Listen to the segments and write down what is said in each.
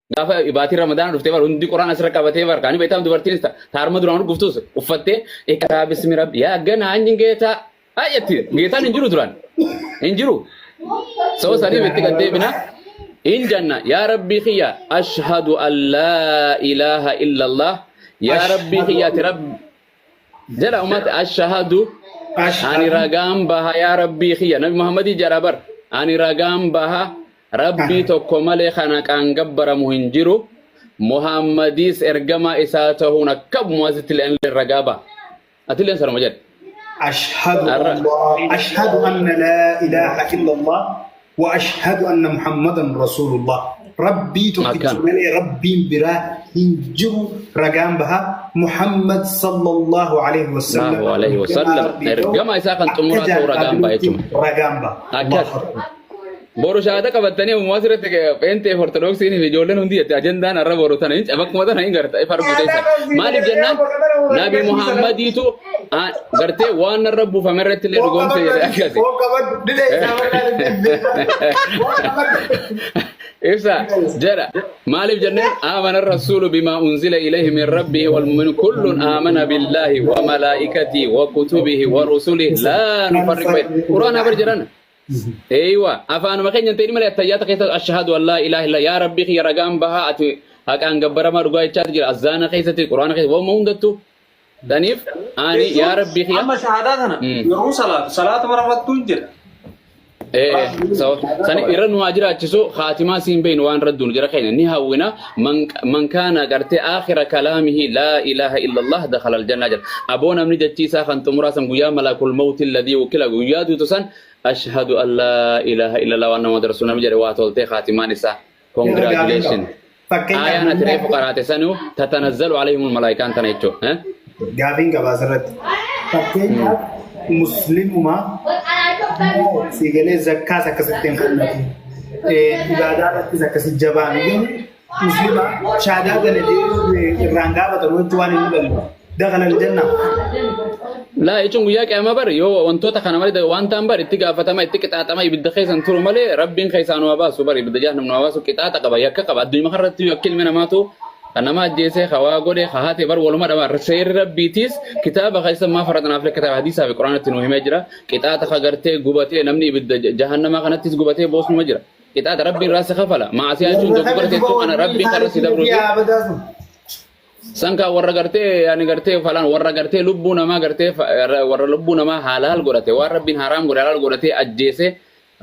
gaafa ibaatii ramadaan dhuftee bar hundi quraan asirra qabatee bar kaanii beektaa dubartiinis taarma duraan guftuus uffattee iqraa bismi rabbi yaa ganaa anyi geetaa ayyaatti geetaan hin jiru duraan hin jiru soo sanii bitti gad deebina in janna yaa rabbii kiyya ashhadu an laa ilaaha illallah yaa rabbii kiyyaati rabbi jedha ummata ashhadu ani ragaan baha yaa rabbii kiyya nabi muhammadii jedha bar ani ragaan baha rabbii tokko malee kana kan gabbaramu hin jiru muhammadis ergama isaa ta'uun akkuma asitti illee ragaa baha atileen sarama jedha أشهد أن لا إله إلا الله وأشهد أن محمدا رسول الله ربي تكتب ربي برا هنجر رقام بها محمد صلى الله عليه وسلم الله عليه وسلم رقام إساقا تمرات رقام بها رقام بها boru shaada qabatanii muwasirratti pente ortodoksii ni ijoolleen hundi ajandaan arra boru tana hin bakkuma tana hin garta ifar buteessa maaliif jennaan nabi muhammadiitu gartee waan arra buufame irratti illee dhugoomse jedhe akkasi ibsa jedha maaliif jennaan amana rasuulu bimaa unzila ilayhi min rabbihi wal mu'minu kullun amana billahi wa malaa'ikatihi wa kutubihi wa rusulihi la nufarriqu bayna qur'aana bar jedhana ايوه افان ما كان تاني ملي تيات كيس اشهد ان لا اله الا يا ربي يا رغام بها اتي حقان غبر ما رغاي تشات جير اذان كيستي قران كيس و موندتو دنيف اني يا ربي يا اما شهادتنا يرو صلاه مرات تنجر سو سني يرن واجرا تشسو خاتمه سين بين وان ردون جرا خينا ني هاونا من كان غرتي اخر كلامه لا اله الا الله دخل الجنه جل ابونا من جتي سا خنت مراسم يا ملك الموت الذي وكل يادو تسن أشهد أن لا إله إلا الله وأن محمد رسول الله جل وعلا خاتمان إسا congratulations آية نتري فقرات سنو تتنزل عليهم الملائكة أنت نيجو ها قابين كبازرت فكين مسلم ما سيجلي زكاة سكستين خلناتي إبادات زكاة الجبان مسلم شهادة الذي الرانجابة تروجوان النبل دخل الجنة لا يجون وياك يا مبر يو وانتو تخنا مالي وان تامبر اتقى فتما اتقى تاتما يبدا خيسان ترو مالي ربين خيسان واباسو بر يبدا جهنم نواباسو كتا تقبا يكا قبا الدنيا مخرت يوكل من ماتو انما جيسه خوا غودي خهاتي بر ولما دبا رسير ربيتيس كتاب خيس ما فرضنا في كتاب حديث في قران تنو مجرا كتا تخغرتي غوبتي نمني يبدا جهنم خنتيس غوبتي بوس مجرا كتا ربي راس خفلا ما اسياجون دوغرتي تو انا ربي كرسي دبرو sanka warra gartee yani gartee falan warra gartee lubbu nama gartee warra lubbu nama halal godhate war rabbin haram godhe halal godhate ajjeese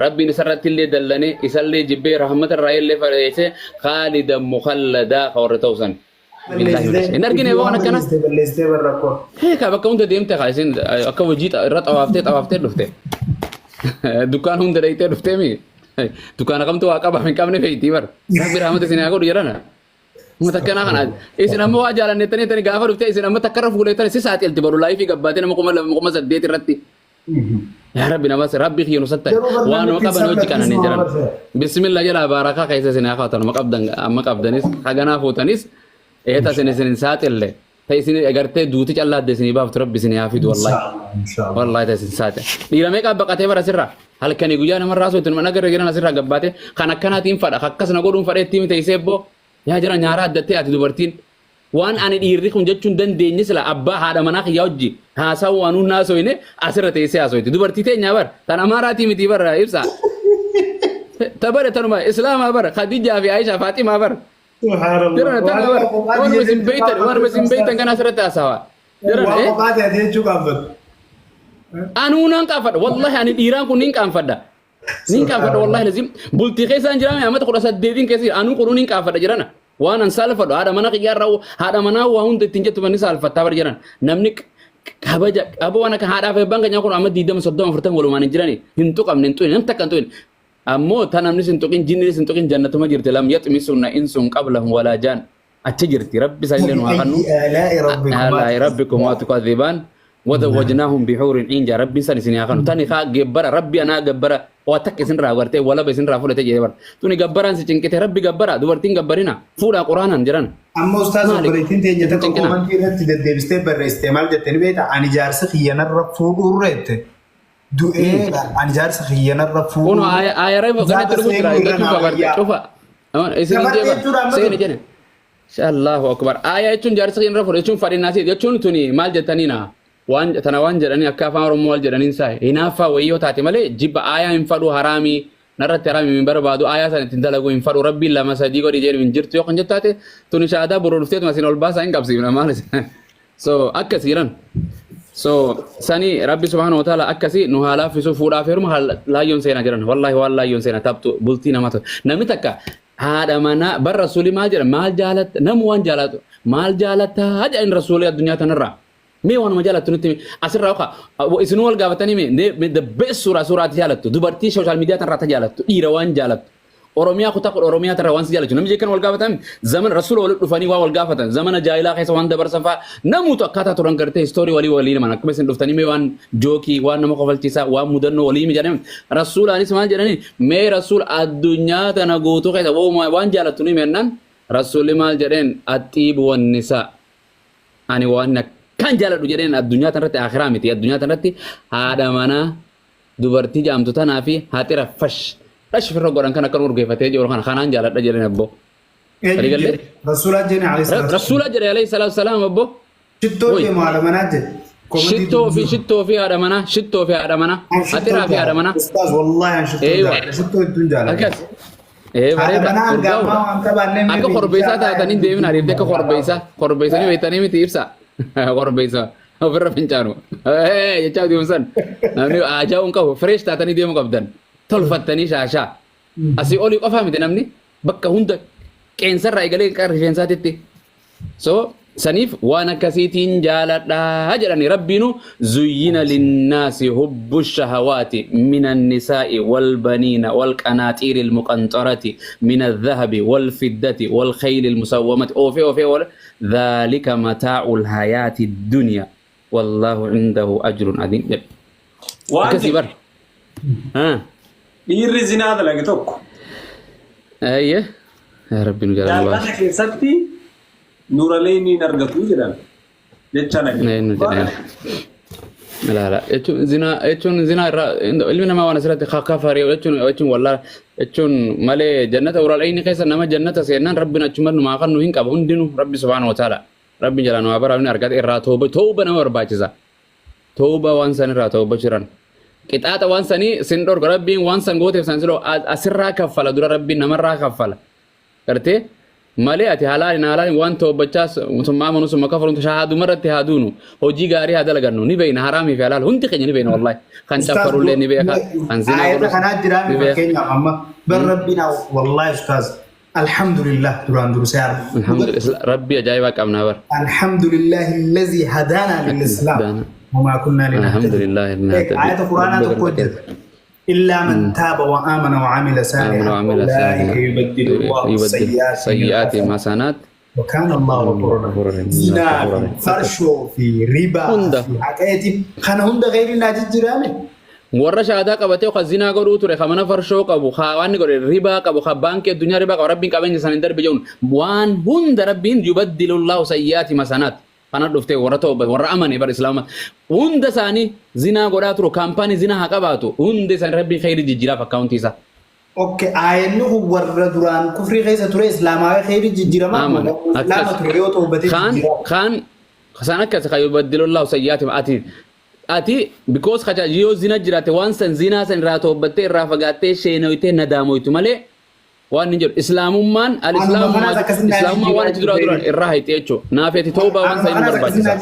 rabbin isarratti illee dallane isallee jibbe rahmatar raayillee fareese khalidan mukhallada warra tawsan billahi nargine waan kana heeka bakka hunda deemte khalisin akka wajita irra xawaaftee dhufte dukaan hunda deeyte dhufte mi dukaan kamtu waaqaba hin qabne feeti bar rabbi rahmatas sinaa godhu jedhana متكنا خنا إذا نمو أجالا نتني تني غافر وتي إذا نمو تكرر فولي تني ساعات يلتبروا لايف في قباتنا مقوم زديت الرتي يا ربي نواس ربي خير نصتة وأنا مقابل نوجي كنا نجرا بسم الله جل باركة كيس سنة خاطر مقابدنيس خجنا فوتنيس إيه تسنين ساعات اللي تيسين أجرت دوتي الله دسني باب ربي سني حافظ والله والله تسنين ساعات إذا ما كاب بقى تبرا سرّا هل كان يقول أنا مرة راسه تنو نقدر رجعنا سرّا قباته كنا تيم فرق خكّس نقولون فرق تيم تيسيبه يا جرا نيارا دتي أتي دوبرتين وان أنا يريكم جتشون دن دينيس لا أبا هذا مناخ يوجي هاسا وانو ناسو إنه أسرة تيسي أسوي دوبرتين نيابر تنا ما راتي متي بر إبسا تبر تنو إسلام أبر خديجة في عائشة فاطمة أبر جرا تنا أبر وان بسم بيتر كان أسرة أسوا جرا أنا ونان كافر والله أنا إيران كونين كافر نين كافر والله لازم بولتي خيسان جرامي أما تقول أسد دين كثير أنا كورونين كافر جرانا وانا سالفة هذا منا كيار راو هذا منا وهم تنجت بني سالفة تابر جرانا نمنك كابجا أبو أنا كهذا في بانك نياكون أما ديدم صدام فرتم ولو ما نجراني هنتوك أم ننتوين نمتك أنتوين أمو تنام نسنتوكين جنني سنتوكين جنة ما جرت لم يتمسون إنسون قبلهم ولا جان أتجرتي ربي سايلين وهانو آلاء ربكم وتكذبان وزوجناهم بحور عين جا ربي سني أخانو تاني خا جبرا ربي أنا جبرا واتك إسن راغرتي ولا بسن رافولة تجيبر توني جبران سجنكته ربي جبرا دورتين جبرينا فولا قرآن جران أما أستاذ بريتين تيجي تكومن كده تدبستة بالاستعمال جتني بيت عن جارس خيانة رفوق وريت دو عن جارس خيانة رفوق أنا رأي بقى نتربو ترى شوفا isin jeba seeni jene Allahu akbar aya jechuun jaarsa keenya irra fudhe jechuun fadhinnaasi jechuun tuni maal jettaniina waan tana waan jedhanii akka afaan oromoo wal jedhaniin saa hinaaffaa wayyoo taate malee jibba aya hin fadhu haraamii narratti haraamii hin barbaadu aya san ittiin dalagu hin fadhu rabbiin lama sadii godhi jedhu hin jirtu yoo kan jettaate tuni shaadaa boroo dhufteetuma isin ol baasaa hin qabsiifna maal so akkasii jiran so sani rabbi subhanahu wa ta'ala akkasi nu haala fisu fuudhaaf heeruma laayyoon seenaa jiran wallahi waan laayyoon seenaa taptu bultii namatu namni takka haadha mana bar rasuuli maal jedha maal jaalatta namu waan jaalatu maal jaalatta haja in rasuuli addunyaa tanarraa mee waan ma jaalattu nutti asirraa oka isin wal gaafatanii mee the best suuraati jaalattu dubartii social media tanarraa ta jaalattu dhiira waan jaalattu Oromiyaa kutaa Oromiyaa tanarraa waan si jaalatu namni jeekan wal gaafatan zaman rasuula wal dhufanii waan wal gaafatan zamana jaahilaa keessa waan dabarsan faa namuutu akkaataa turan gartee istoorii walii naman akkuma isin dhuftanii mee waan jookii waan nama kofalchiisaa waan mudannoo walii jedhame rasuulaanis maal jedhanii mee rasuul addunyaa tana guutuu keessa waan jaalattu ni meennan rasuulli maal jedheen atiibu wannisaa ani waan kan jaaladhu jedheen addunyaa tanarratti akhiraa miti addunyaa tanarratti haadha manaa dubartii jaamtu tanaa fi haatira fash Ash firra godhan kan akka urgeeffatee jiru kana kanaan jaaladha jedheen abbo. Rasuula jene alayhi salaam. Rasuula jedhe alayhi salaam abbo. Shittoo fi haadha manaa jedhe. Shittoo fi haadha manaa. Atiraa fi haadha manaa. Ustaaz wallahi an shittoo hedduun jaaladha. Akkas. Bareeda. Akka korbeessaa taatanii deemin ariifte akka korbeessanii beektanii miti ibsa. Korbeessa. Ofirra fincaanu. Jechaa deemsan. Namni ajaa'uun qabu fresh taatanii deemuu qabdan. Tolfattanii shaashaa asii olii qofaa miti namni bakka hunda qeensarraa eegalee rifeensaatitti so saniif waan akkasiitiin jaaladhaa jedhani rabbiinu zuyyina linnaasi hubbu shahawaati min annisaa'i walbaniina walqanaaxiiri ilmuqanxarati min aldhahabi walfiddati walkhayli ilmusawwamati oofee wal dhalika mataa'u lhayaati dunya wallaahu cindahu ajrun adiim jedhe akkasii bar dhiirri zinaa dalage tokko. Ayye. Rabbi nu jaalatu. Jaalala keessatti nuuralee ni argatu jedhan. Jecha nagee. Laala. Jechuun zinaa irraa ilmi namaa waan asirratti kaffaree jechuun wallaa jechuun malee jannata nuuralee ni keessa nama jannata seenan rabbiin achuma numaa kan nu hin qabu hundinuu rabbi subhaanahu wa ta'ala. Rabbi jala nu abara ni argate irraa tooba nama barbaachisa. Tooba waan san irraa tooba jiran. Qixaaxa waan sanii sin dhorga rabbiin waan san gooteef san siloo asirraa kaffala dura rabbiin namarraa kaffala gartee malee ati halaalin waan toobbachaas musummaa manuu summa kafaluun shahaaduma irratti haaduunu hojii gaarii haa dalagannu ni beeyna haraamii fi halaal hundi keenya ni beeyna wallahi kan caffarullee ni beeka kan zinaa godhu kanaa jiraa mi fakkeenyaaf amma bar rabbiin wallahi ustaaz alhamdulillah duraan durusee alhamdulillah rabbi ajaa'ibaa qabnaa bar alhamdulillah allazi hadaana lil islam وما كنا لنهتدي الحمد لله آية القرآن تقول إلا من تاب وآمن وعمل صالحا أولئك يبدل الله سيئاتهم حسنات وكان الله غفورا زنا فرشو في ربا في حكاية خنا هند غير ناجد جرامي warra shaadaa qabatee ka zinaa godhuu ture ka mana farshoo qabu ka waan godhe ribaa qabu ka baankii addunyaa ribaa qabu rabbiin qabeenya isaanii darbe jedhuun waan hunda rabbiin yubaddilu Allahu sayyi'aati masanaat kana dhuftee warra tooba warra amane bar islaama hunda isaanii zinaa godhaa turu kaampaanii zinaa haa qabaatu hunda isaanii rabbiin khayri jijjiiraaf akkaawuntii isaa. Okke ayenni warra duraan kufrii keessa ture islaamaa khayri jijjiirama islaama ture yoo toobatee kaan san akkas ka yubaddilu Allahu sayyi'aati ati because kacha yoo zina jiraate waan san zinaa san irraa toobattee irraa fagaattee sheenooytee nadaamoytu malee waan ni jedhu islaamummaan al-islaamummaa waan achi dura irraa hayti jechuudha naafeeti toobaa waan san inni barbaachisa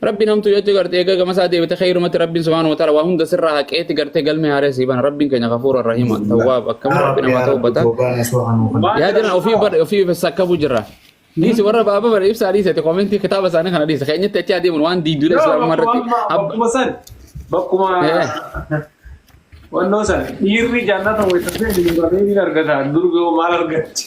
rabbi namtu jechuun gartee egaa gama isaa deebite khayrumatti rabbiin subhaanahu wa ta'ala waa hunda sirraa haqeetti gartee galmee haaree siibana rabbiin keenya kafuura rahima tawwaab akkam rabbi namaa toobata yaa jiran ofii sakkabu jirra Disi warra baaba bara ibsa disi te komenti kitaaba sana kana disi kayaknya tecca dia mun wan di dure islaam marati bakkuma san bakkuma wanno san dhiirri jannata waytafee ni argata durgo maal argatti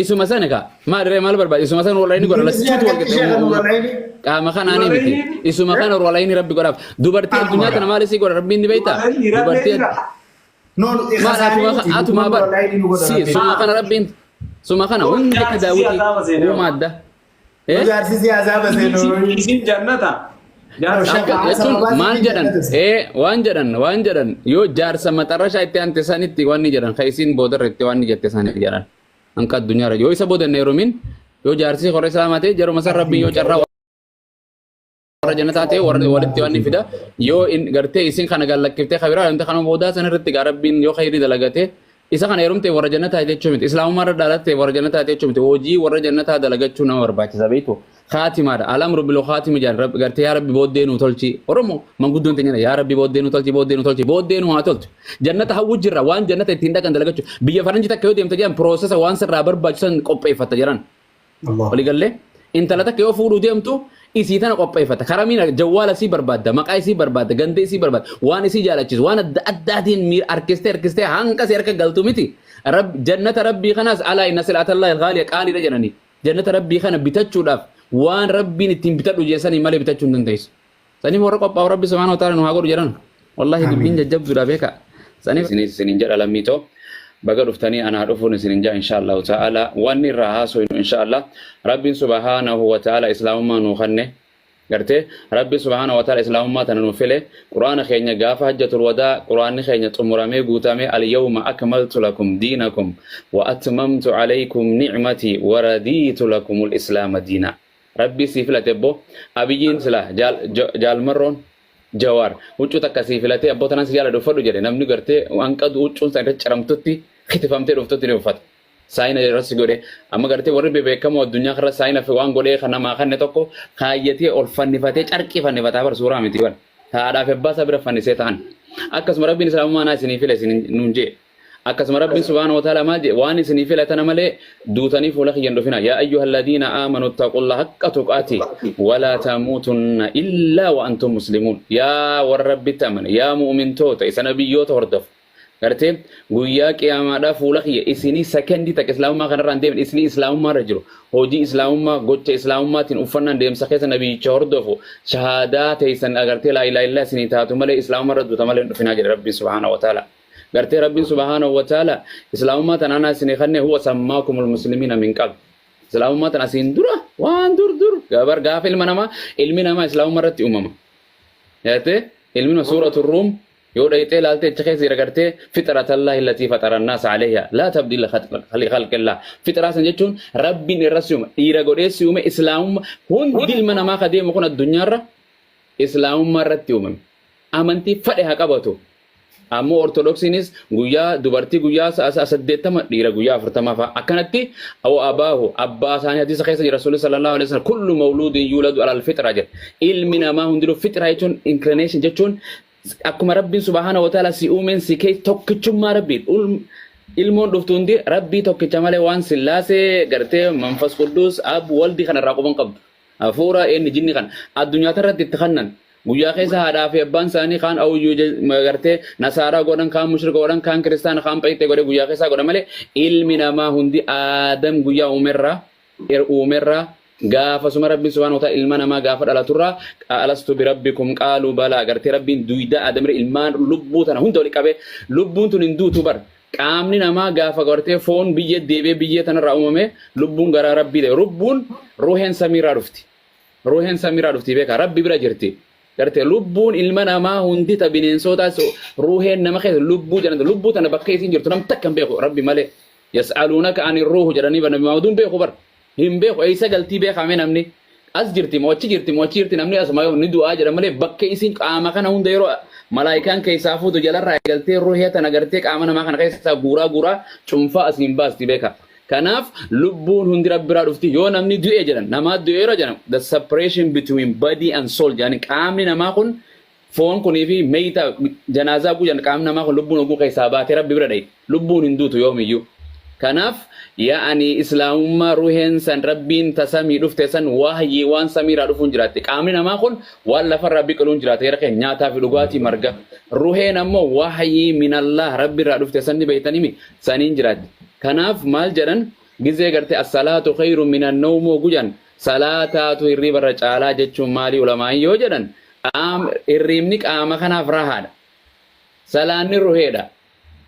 isuma sana ka maal barbaad isuma sana wala ini godha lasitu walgate qaama kanaani miti isuma kana wala ini rabbi godhaaf dubartii addunyaa tana maal isi godha rabbiin ni beeyta dubartii maal atuma bar si isuma kana rabbiin Suma kana hundi ka daawiti uuma adda. Jaarsi siyaasaa baseenoo. Isin jannata. maal jedhan waan jedhan yoo jaarsa maxarrashaa itti ante sanitti waan ni jedhan kaisiin boodarra itti waan ni jette sanitti jedhan anka addunyaarra yoo isa booda neerumin yoo jaarsi hore saamatee jaruma san rabbiin yoo carraa warra jannataa ta'e warra walitti waan ni fida yoo gartee isin kana gallakiftee kabiraa amta kana boodaa sanirratti gaa rabbiin yoo khayrii dalagatee isa kana yerumte warra jannataa jechuu miti islaamummaa irra dhalatte warra jannataa jechuu miti hojii warra jannataa dalagachuu nama barbaachisa beektu khaatimaadha alamru bil khaatimi jaan gartee yaa rabbi booddee nu tolchi oromo manguddoon teenya yaa rabbi booddee nu tolchi booddee nu haa tolchi jannata hawwu jirra waan jannata ittiin dhaqan dalagachuu biyya faranji takka yoo deemte jedhan piroosesa waan sirraa barbaachisan qopheeffata jiran waliigallee intala takka yoo fuudhuu deemtu isii tana qopheeffata karamiina jawwaala isii barbaadda maqaa isii barbaadda ganda isii barbaadda waan isii jaalachisu waan adda addaatiin miir arkistee hanqa si harka galtu miti jannata rabbii kanaas alaa inna sil'atallahi alghaaliya qaaliidha jedhanii jannata rabbii kana bitachuudhaaf waan rabbiin ittiin bitadhu jeessanii malee bitachuu hin dandeessu saniif warra qophaa'u rabbi subhaanahu wa ta'aala nu haa godhu jedhan wallahi dubbiin jajjabduudha beeka saniif isiniin jedha lammiitoo baga dhuftanii anaa dhufuun isinin jaa inshaallahu ta'ala wanni irraa haasoynu inshaallah rabbiin subhaanahu wa ta'ala islaamummaa nuu kanne gartee rabbi subhaanahu wa ta'ala islaamummaa tana nuu file quraana keenya gaafa hajjatul wadaa quraanni keenya xumuramee guutamee alyawma akmaltu lakum diinakum wa atmamtu alaykum ni'matii wa radiitu lakumul islaama diina rabbi sii filate ebbo abiyyiin sila jaalmarroon jawaar huccuu takka sii filate abboo tanan si jaala dhuffadhu jedhe namni gartee hanqadu huccuun san irratti caramtutti kitifamtee dhuftutti ni uffata saayina irratti godhe amma gartee warri beekamoo addunyaa kanarra saayina waan godhee kan namaa kanne tokko kaayyatee ol fannifatee carqii fannifataa bar suuraa miti bar haadhaaf abbaa isaa bira fannisee ta'an akkasuma rabbiin islaamummaa naa isinii file nuun jee akkasuma rabbiin subhaanahu wa ta'ala maal jee waan isinii filatana malee duutanii fuula kiyyan dhufina yaa ayyuhalladhiina aamanu ittaqullaha haqqa tuqaatii walaa tamuutunna illaa wa antum muslimuun yaa warra rabbitti amane yaa mu'mintoota isa nabiyyoota hordofu gartee guyyaa qiyaamaadhaa fuula kiyya isinii sekendii takka islaamummaa kanarraan deeman isinii islaamummaa irra jiru hojii islaamummaa gocha islaamummaatiin uffannaan deemsa keessa nabiyyicha hordofu shahaadaa teessan agartee laa ilaaha illallaa isinii taatu malee islaamummaa irra duuta malee dhufinaa jedhe rabbiin subhaanahu wa ta'ala gartee rabbiin subhaanahu wa ta'ala islaamummaa tanaan isinii kanne huwa sammaakumul muslimiina min qabl islaamummaa tan asiin dura waan dur gabar gaafa ilmi namaa islaamummaa irratti uumama gartee ilmi suuratul ruum yoo dhayxee laaltee achi keessa jira gartee fitratallahi allatii fatara annaasa alayha laa tabdila khalqillah fitraa san jechuun rabbiin irratti uume dhiira godheessi uume islaamummaa hundi ilma namaa ka deemu kun addunyaarra islaamummaa irratti uumame amantii fedhe haa qabatu ammoo ortodoksiinis guyyaa dubartii guyyaa 80 dhiira guyyaa 40 fa'a akkanatti aw abaahu abbaa isaanii hadiisa keessa jira rasuulli sallallahu alaihi wasallam kullu mawludin yuladu ala alfitra jedha ilmi namaa hundinuu fitra jechuun inclination jechuun akkuma rabbiin subhaanahu wa ta'ala si uumen si kee tokkichummaa rabbiin ilmoon dhuftu hundi rabbii tokkicha malee waan sillaasee gartee manfas quddus ab waldi kanarraa quban qabdu hafuura inni jinni kan addunyaa irratti itti kannan guyyaa keessa haadhaa fi abbaan isaanii kaan awuyyuu gartee nasaaraa godhan kaan mushrika godhan kaan kiristaana kaan phaayxee godhe guyyaa keessaa godhan malee ilmi namaa hundi aadam guyyaa uumerraa gaafa suma rabbiin subhaanahu wa ta'ala ilma namaa gaafa dhalaturraa alastu birabbikum qaaluu balaa gartee rabbiin duyda aadamire ilmaan lubbuu tana hunda wali qabee lubbuun tun hin duutu bar qaamni namaa gaafa gartee foon biyyee deebee biyyee tanarraa uumame lubbuun garaa rabbii ta'e lubbuun ruuheen samiirraa dhufti beeka rabbi bira jirti gartee lubbuun ilma namaa hundi ta bineensootaas ruuheen nama keessa lubbuu jedhamte lubbuu tana bakka isiin jirtu nam takka hin beeku rabbi malee yas'aluunaka ani ruuhu jedhanii nabi maaduun beeku bar hin beeku eessa galtii beekame namni as jirti mochi jirti namni asuma ni du'aa jedha malee bakka isiin qaama kana hunda yeroo malaayikaan keessaa fuutu jalarraa galtee ruuhee tana gartee qaama namaa kana keessaa guuraa cunfaa asiin baasti beeka kanaaf lubbuun hundi rabbiraa dhufti yoo namni du'e jedhan namaa du'eera jedhan the separation between body and soul jedhani qaamni namaa kun foon kunii fi meeyita janaazaa gujan qaamni namaa kun lubbuun oguu keessaa baatee rabbi bira dhaye lubbuun hin duutu yoomiyyuu kanaaf yaani islaamummaa ruuheen san rabbiin tasamii dhufte san wahyii waan samiirraa dhufuun jiraatte qaamni namaa kun waan lafarraa biqiluun jiraate yeroo keenya nyaataa fi dhugaatii marga ruuheen ammoo wahyii minallah rabbiirraa dhufte san ni beeytanimi saniin jiraatte kanaaf maal jedhan gizee gartee as-salaatu khayru minan nawm gujan salaataatu hirribarra caalaa jechuun maali ulamaan yoo jedhan hirribni qaama kanaaf rahaadha salaanni ruuheedha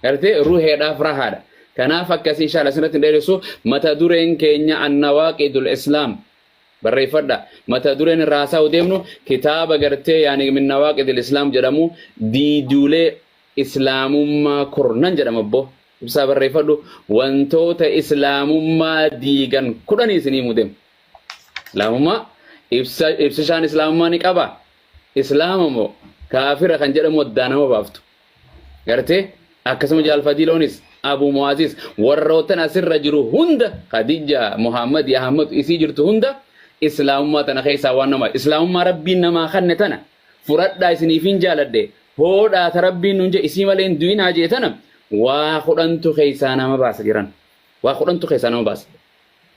gartee ruuheedhaaf rahaadha kanaaf akkasii inshallah sinatti dheeressu mata dureen keenya annawaaqidul islaam بريفدا متى درين الراسا وديمنو كتاب غرتي يعني من نواقض الاسلام جدمو دي دولي اسلام ما كورنان جدم بو بسا بريفدو وانتوتا اسلام ما ديغان كوداني سني مودم اسلام ما ابسشان اسلام ما نقبا اسلام مو كافر كان جدم ودانا بافتو غرتي اكسم جال فديلونيس ابو معاذ وروتنا سر جرو هند خديجه محمد يا احمد اسي جرتو هند اسلام ما تنا خيسا وانما اسلام ما ربنا ما خنتنا فردا سنيفين جالده هودا تربي نونجه اسي مالين دوينا جيتنا وخدنتو خيسانا ما باس جيران وخدنتو خيسانا ما باس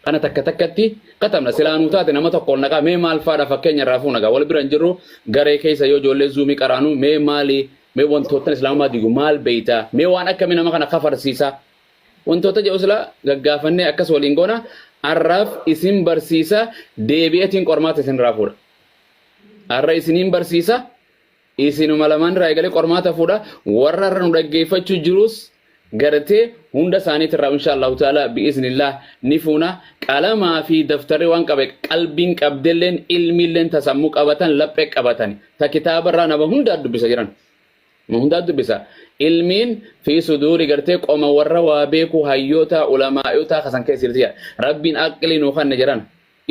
انا تكتكتي قتمنا سلانو تاتنا ما تقول نغا مي مال فادا فكين رافونا ولا برنجرو غري كيسا يو جولي زومي قرانو مي مالي مي وانتوتن اسلام ما ديغو مال بيتا مي وانا كمنا ما كنا خفر سيسا وانتوتا جوسلا غغافني اكس ولينغونا عرف اسم برسيسا ديبيتين قرمات اسن رافور عرف اسنين برسيسا اسنو ملمان رايغلي قرمات فودا وررن دغيفچو جروس غرتي هوندا ساني ترى ان شاء الله تعالى باذن الله نفونا قلما في دفتر وان قلبين قبدلن علم لن تسمو قبتن لبق قبتن تا كتاب رانا بهوندا دبس جيران مهنداد بسا علمين في صدور غرتي قوم ور وابيكو هيوتا علماء خسن كيسيرتيا ربين اقلي نوخن نجران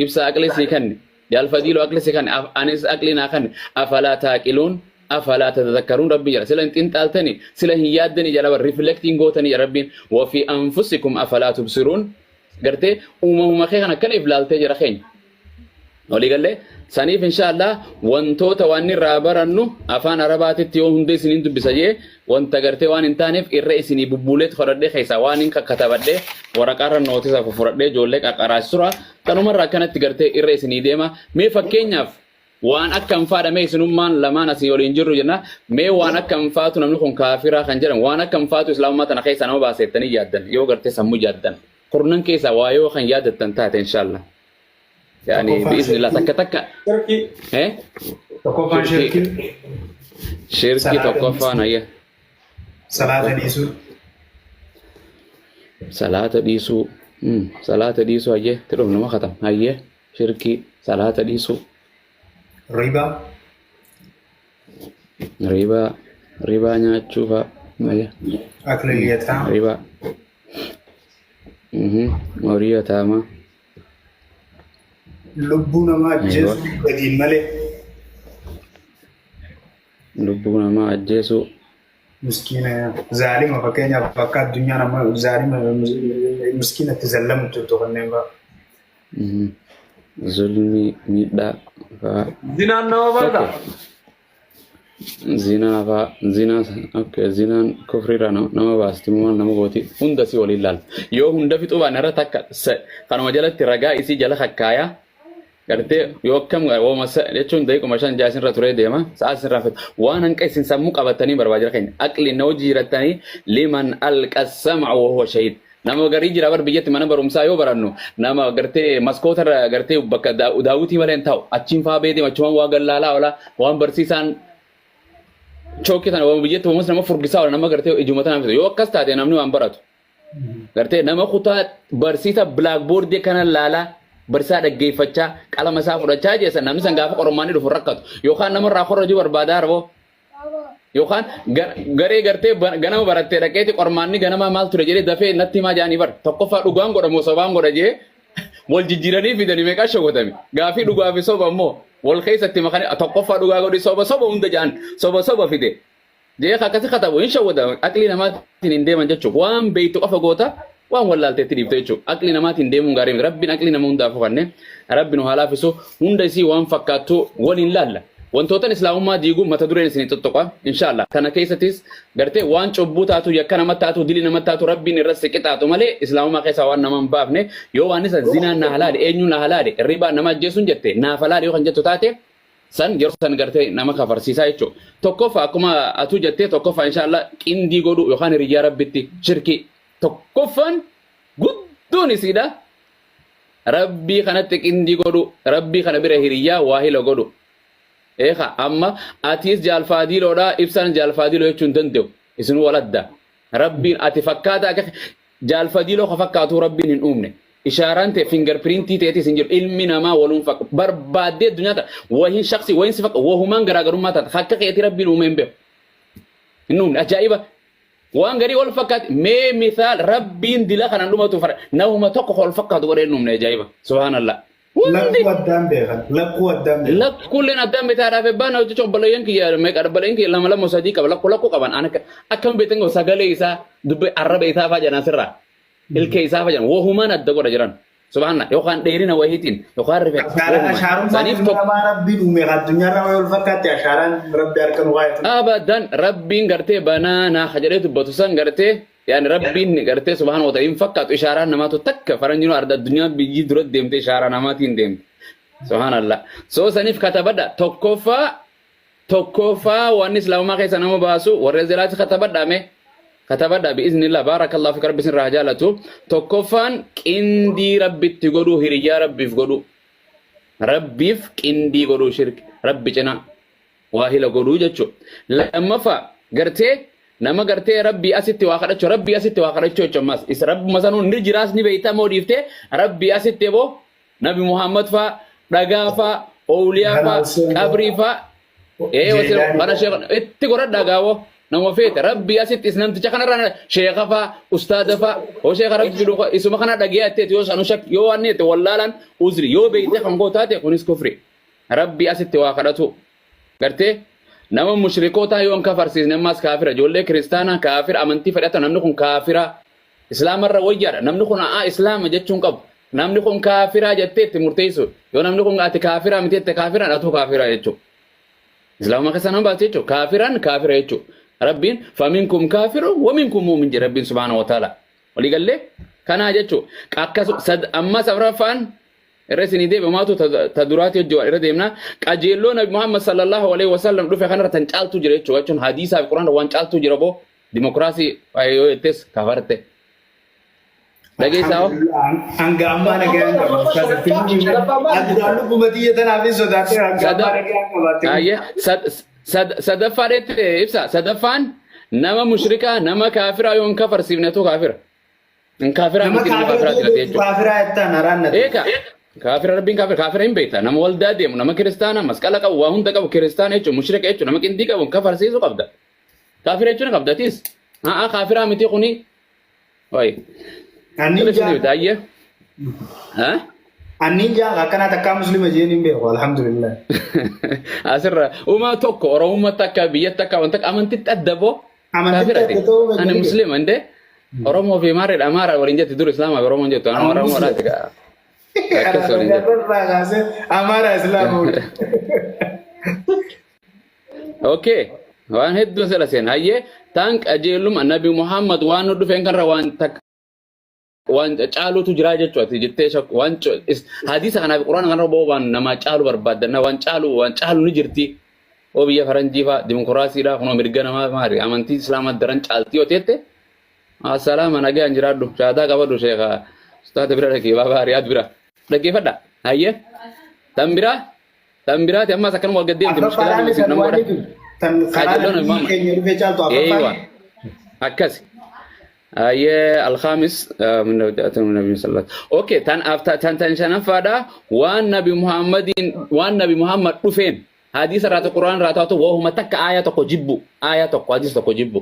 ابسا اقلي سيكن يا الفضيل اقلي سيكن انس اقلي ناخن افلا تاقلون افلا تتذكرون ربي جل سلا انت قالتني سلا هيادني جل ريفلكتينغ غوتني يا ربين وفي انفسكم افلا تبصرون غرتي ما خينا كن افلالتي جرخين ولي قال لي سنيف إن شاء الله وانتو تواني رابرنو أفان عربات تيو هندي سنين تبسجي وانت قرتي وان انتانف الرئيسني ببولت خرده خيسا وانين كتابده ورقار النوتيس ففرده جولك أقراش سورة كانوا مرة كانت قرتي الرئيسني ديما مي فكينياف وان أكم فادا مي سنمان لما نسيولين جرو جنا مي وان أكم فاتو نملكم كافرة خنجرا وان أكم فاتو إسلام ما تنخيسا نو باسيتني جدا يو قرتي سمو جدا قرنن كيسا وايو خن جادة تنتهت إن شاء الله يعني بإذن الله تك إيه تكوفان شركي تكوفان هي صلاة ديسو هي تروح نما ختم هي شركي صلاة ديسو ربا نشوفها هي أكل اليتامى ربا موريا تاما لبونا ما جيسو بدين ملك لبونا ما جيسو مسكينة ظالمة فكينيا فكات الدنيا ما ظالمة مسكينة تزلم تتغنى ظلمي ميدا زنا نوبادا زنا اوكي زنا كفر رانا نما باستي مو نما غوتي هندسي وليلال يو هند في طبعا نرتك كانوا مجالات رجا اسي جل حكايا قرتي يو كم و مس لچون دايكو مشان جاسن رتوري ديما ساس رافت وانا انقيسن سمو قبتني برواجر خين اقلي نوجي رتني لمن القى السمع وهو شهيد nama gari jira bar biyyatti mana barumsaa yoo barannu nama gartee maskootarra gartee bakka daawutii malee hin ta'u achiin faa beedee machumaan waa gallaalaa ola waan barsiisaan chookitan waan biyyatti wamus nama furgisaa ola nama gartee ijumata nama yoo akkas taate namni waan baratu gartee nama kutaa barsiisa blackboard kana laalaa barsiisaa dhaggeeffachaa qalama isaa fudhachaa jeessa namni san gaafa qormaanni dhufu rakkatu yookaan namarraa korojuu barbaadaa arboo yookaan garee gartee ganama barattee dhaqeeti qormaanni ganama maal ture jedhee dafee natti maa jaanii bar tokkoffaa dhugaan godhamoo sobaan godha jee wal jijjiiranii fidanii meeqaa shogotame gaafii dhugaa fi soba immoo wal keessatti makanii tokkoffaa dhugaa godhi soba hunda jaan soba fide jee akkasi katabu hin shogotame aqlii namaatiin hin deeman jechuudha waan beeytu qofa goota waan wallaalteetti dhiifte jechuudha aqlii namaatiin deemuun gaarii miti rabbiin aqlii nama hundaaf ufanne rabbiin haalaafisu hunda isii waan fakkaattu waliin laalla. Wantoota islaamummaa diiguu mata dureen isin tuttuqa inshallah kana keessatis gartee waan cubbuu taatu yakka nama taatu dili nama taatu rabbiin irratti qixaatu malee islaamummaa keessa waan nama hin baafne yoo waan isa zinaan na halaale eenyuun na halaale riba nama ajjeesuun jette naaf halaale yoo kan jettu taate san yeroo san gartee nama kafarsiisaa jechuudha tokkoffaa akkuma atu jettee tokkoffaa inshallah qindii godhu yookaan hiriyaa rabbitti shirki tokkoffaan guddoon isiidha rabbii kanatti qindii godhu rabbii kana bira hiriyaa waahila godhu Eka amma atis jalfadilo da ibsan jalfadilo yechun dandeu isnu waladda rabbin ati fakkata jalfadilo ka fakkatu rabbin in umne إشاران تي فينجر برينتي تي سنجر علمي نما ولون فك بربادة الدنيا تا وهي شخصي وين سفك وهمان غراغرو ما تا حقق يتي ربي نومين به إنهم أجائبة وان غري ول فكات مي مثال ربي دلا كان نوما تفر نوما تقخ ول فكات ورين نوم أجائبة سبحان الله لقوا الدم بيغن لقوا الدم لك كلنا دم بتعرف بنا وجو بلاين كي يا ميك بلاين كي لما لما صديق لك كمان أنا أكم بيتنغ سجل إيسا دب عرب إيسا فجأة نسرة الكي إيسا فجأة وهما ندقوا رجران سبحان الله يوكان ديرنا وهيتين يوكان رفيق أشارون ما ربي نومي الدنيا رأي الفكات أشاران ربي أركن وغاية أبدا ربي غرتي بنانا حجرت بتوسان غرتي يعني ربي غرتي سبحانه وتعالى فكات إشارة نما تتك فرنجنو أرد الدنيا بيجي درود ديمتي إشارة نما تين ديم سبحان الله سو سنيف كتبدا توكوفا وانس لو ما كيس نما باسو ورزلات كتبدا مه كتبدا بإذن الله بارك الله فيك ربي سن رجالته توكوفان كندي ربي تقولو هريا ربي فقولو ربي كندي قولو شرك ربي جنا واهلا قولو جتشو لما فا غرتي nama gartee rabbi asitti waa kadhachu rabbi asitti waa kadhachu jechuumas is rabbi masanu ni jiraas ni beeyta moodifte rabbi asitti bo nabi muhammad fa dhagaa fa awliya fa qabri fa wasir bana sheekh itti goradha dhagaawo nama feete rabbi asitti isnamticha kana rana sheekha fa ustaada fa o sheekha rabbi jiru isuma kana dhageeyate yo sanu shak yo annete wallalan uzri yo beeyte kan gootaate kunis kufri rabbi asitti waa kadhatu gartee nama mushrikoota yoon kafarsiisne ammas kaafira ijoollee kiristaana kaafira amantii fedhata namni kun kaafira islaamarra wayyaadha namni kun islaama jechuun qabu namni kun kaafira jetteetti murteessu yoo namni kun ati kaafira miteette kaafiraan atu kaafira jechuu islaama keessa nama baase jechuu kaafiraan kaafira jechuu rabbiin faminkum kaafiru waminkum muumin jedhe rabbiin subhaanahu wa ta'ala waliigallee kanaa jechuu akkasu ammas afraffaan الرسول يدي بماتو تدورات الجوار رديمنا قاجيلو نبي محمد صلى الله عليه وسلم دفع خنرة تنشالتو جريتشو وچون حديثة في القرآن وانشالتو جربو ديمقراسي ايو يتس كفرته لقي ساو anga amma na ga anga ustaz filmi addalu bumadiya tanafi sodate anga amma na ga anga batte aye sadafare ibsa sadafan nama mushrika nama kafira yon kafar sibneto kafira in kafira mitin kafira tilatecho kafira etta naranna eka كافر ربين كافر هم بيتا نما ولدا ديم نما كريستانا مسكلا كا وهم دكا كريستان ايچو مشرك ايچو نما كندي كا كفر سيزو قبدا كافر ايچو قبدا تيس كافر امتي خوني واي اني جا دايه ها اني جا كنا تكا مسلم جينين بي الحمد لله اسر وما توكو روما تكا بيتك وانت امنت تدبو كافر انا مسلم عندي روما في مار الاماره ورنجه تدور اسلام روما جت انا روما ولا تكا Amara Islam. Okay. Wan heddu selasen. Ayye tank ajelum Nabi Muhammad wan du fen kan rawan tak wan caalu tu jira jechuati jette shak wan hadis kana Quran kan robo wan nama caalu barbadana wan caalu ni jirti o biya faranji fa demokrasi da kono mirga nama mari amanti Islam daran caalti otete assalamu alaikum anjiradu shada kabadu sheikha ustad bira ki baba riyad bira lagi fada ayye tambira te amma sakan mo gaddem te mushkila ni nam wada kajalo na mama ايوه اكس ayye al-khamis min da'atun nabi sallallahu alaihi wasallam okay tan after tan shana fada wa nabi muhammad dufen hadis rata quran rata to wa huma takka ayatu ko jibbu hadis to ko jibbu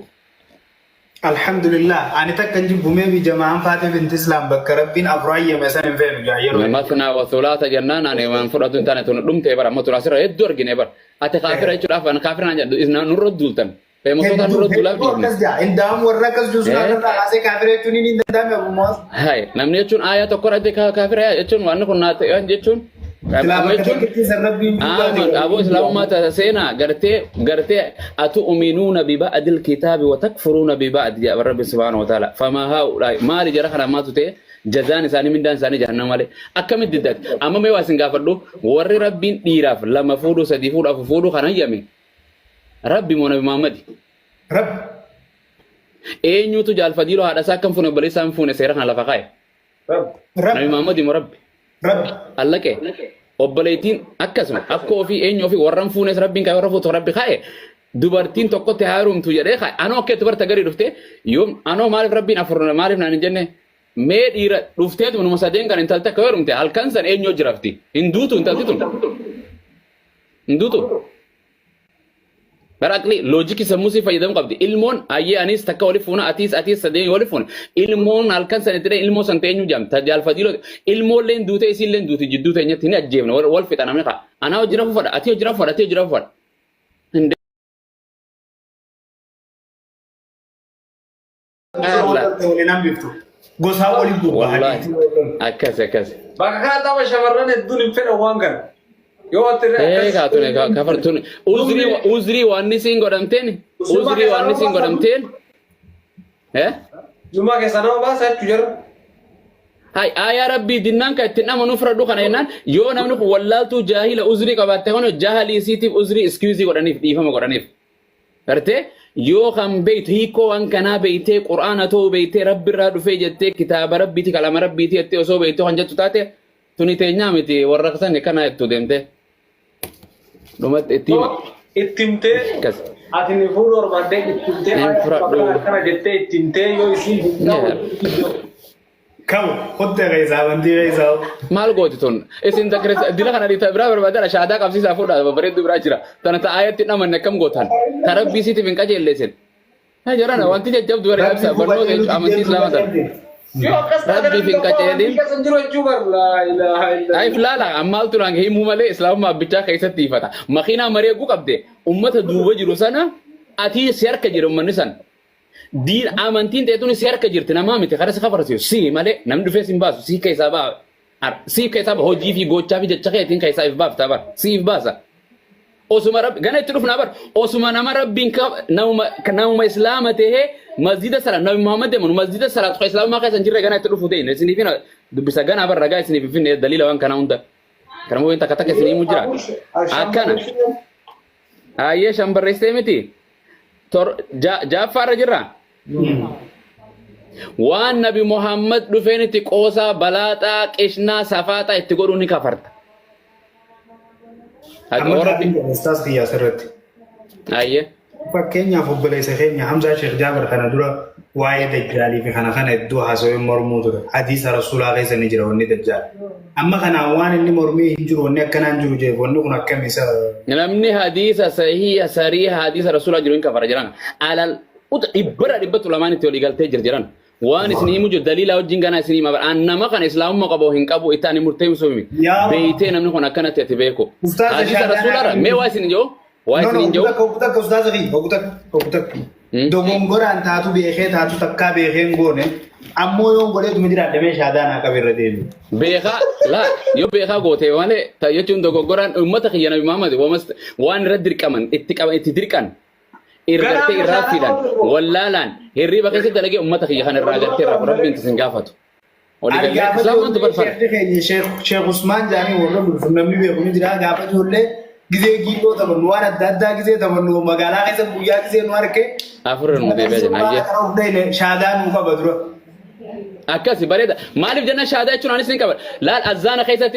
alhamdulillah ani takkan jibbu me bi jama'an fatih bint islam bakka rabbin afrayya masan fenu ya yero matna wa thulata jannana ne man furatun tan to dumte bara matul asira edor gine bar ate kafira chu dafa kafira anja isna nurudultan pe mo to nurudula kasja indam warrakas jusna ta ase kafira chu ni ndam abu mos hay namne chun ayat ko rate kafira chun wan ko na anje chun أبو إسلام ما تسينا قرتي أتؤمنون ببعض الكتاب وتكفرون ببعض يا رب سبحانه وتعالى فما هؤلاء ما رجعنا ما تتي جزان ثاني من دان ثاني جهنم عليه أكمل الدات أما ما يواسين قافلو ور ربين إيراف لما فودو سديفود أفودو خنا يمين ربي من محمد رب أين تجعل فديلو هذا ساكن فون بليسام فون سيرنا على فقاي رب نبي محمد مربي رب الله كه obboleetiin akkasuma akkoo fi eenyoo fi warran fuunes rabbiin kay warra fuutu rabbi ka'e dubartiin tokko te haarumtu jedhee ka'e anoo akka dubarta gari dhufte yoom anoo maaliif rabbiin afur maaliif naan hin jenne mee dhiira dhufteetu numa sadeen kan intalti akka heerumte halkan san eenyoo jirafti hinduutu intalti tun hinduutu baraqli loojikii sammuu si fayyadamu qabdi ilmoon ayyee anis takka wali fuuna atiis sadeen wali fuuna ilmoon halkan san itti ilmoo san teenyu jam tajaalfadilo ilmoolleen duute isilleen duuti jidduu teenyatti ni ajjeefna wal fixa namni qa anaa hojii rafu fadha ati hojii rafu fadha ati hojii rafu fadha gosaa waliin wallahi akkas Bakka kana tapha shamarran hedduun hin fedhan waan kana. Yoo ati kaatune kafartun uzri waan isin godhamteen uzri waan isin godhamteen Juma keessa nama baasa jechuu jira. hay aya rabbi dinnan ka itti nama nu fradhu kana yennan yoo namni kun wallaaltu jaahila uzri qabatte kono jahali isiitiif uzri excuse godhaniif dhiifama godhaniif garte yoo kan beeytu hiikoo waan kanaa beeytee qur'aana ta'uu beeytee rabbi irraa dhufee jettee kitaaba rabbiiti kalama rabbiiti jettee osoo beeytee kan jettu taate tuni teenyaa miti warra kasan kana jettu deemte dhumatti Ittimtee ati ni fuudhu barbaadde ittimtee akkana jettee ittimtee yoo isin kamu kotte gaisaa wanti gaisaa maal gooti tun isin takre dila kana dita bira barbaada shaadaa qabsiisaa fuudha bareeddu biraa jira tana ta ayatti naman akkam gootan tarabbii siiti fin qajeelleesin ha jarana wanti jajjabdu bare absa barnoo jechu amantii islaamaa tan rabbii fin qajeelin ay filala ammal turan himu malee islaamummaa bichaa keessatti ifata makiinaa mareegu qabde ummata duuba jiru sana ati sirka jiru manisan diin amantiin teetun si harka jirti namaa miti kada si kafarsiisu si malee namni dhufee sin baasu si keessaa baa hojii fi gochaa fi jecha keetiin keessaa if baafta bar si if baasa osuma rabbi gana itti dhufna bar osuma nama rabbiin nama islaama tahee masjida sala nabi muhammad demanu masjida sala tuqa islaamaa keessan jirre gana itti dhufu ta'in isiniif dubbisa gana bar ragaa isiniif finne dalila waan kana hunda kana moo takka takka isinii mujjira akkana ayyee shambarreessee miti Jafar jirra waan nabi Muhammad dhufeen itti qoosaa balaaxaa qishnaa safaataa itti godhuu ni kafarta. Ustaas kiyyaa sirriitti. Ayyee. Fakkeenyaaf obboleessa keenya Hamzaa Sheekh Jaabar kana dura waa'ee dajjaalii fi kana iddoo haasawee mormuu ture. Hadiisa rasuulaa keessa ni jira wanni dajjaal. Amma kanaan waan inni mormii hin jiru wanni akkanaan jiru jeef wanni kun akkam isa. Namni hadiisa sahiha sariiha hadiisa rasuulaa jiru hin kafara jiran. Alal dhibbatu lamaan itti walii galtee jiran. Waan isinii muju daliila wajjin gana isinii mabar. Nama kana islaamummaa qabu hin qabu ittaani murteessuu miti. Beeytee namni kun akkanatti ati beeku. Hadiisa rasuulaa mee waa isin ijoo? Waa isin ijoo? Ogutaka ustaaza kii ogutaka. Dogongoraan taatu beekee taatu takkaa beekeen goone ammoo yoo golee tumi jiraadhamee shaadaan haa qabirra deemu. Beekaa laa yoo beekaa gootee malee jechuun dogongoraan uummata kiyya nabi Muhammad waan irra dirqaman itti dirqan irratti irraa fidan wallaalaan hirriba keessatti dalagee uummata kiyya kan irraa gartee rabbiin isin gaafatu. Waliigallee islaamaan dubarfara. Sheekh Usmaan jaanii warra bulfu namni beeku ni jira gaafa ijoollee gizee giiloo taphannu waan adda addaa gizee taphannu magaalaa keessa guyyaa gizee nu harkee. Afurri nu deebi'aa jenna ayyee. Shaadaa nu qaba dura. Akkasi bareeda maaliif jenna shaadaa jechuun anis ni qaba laal azzaana keessatti.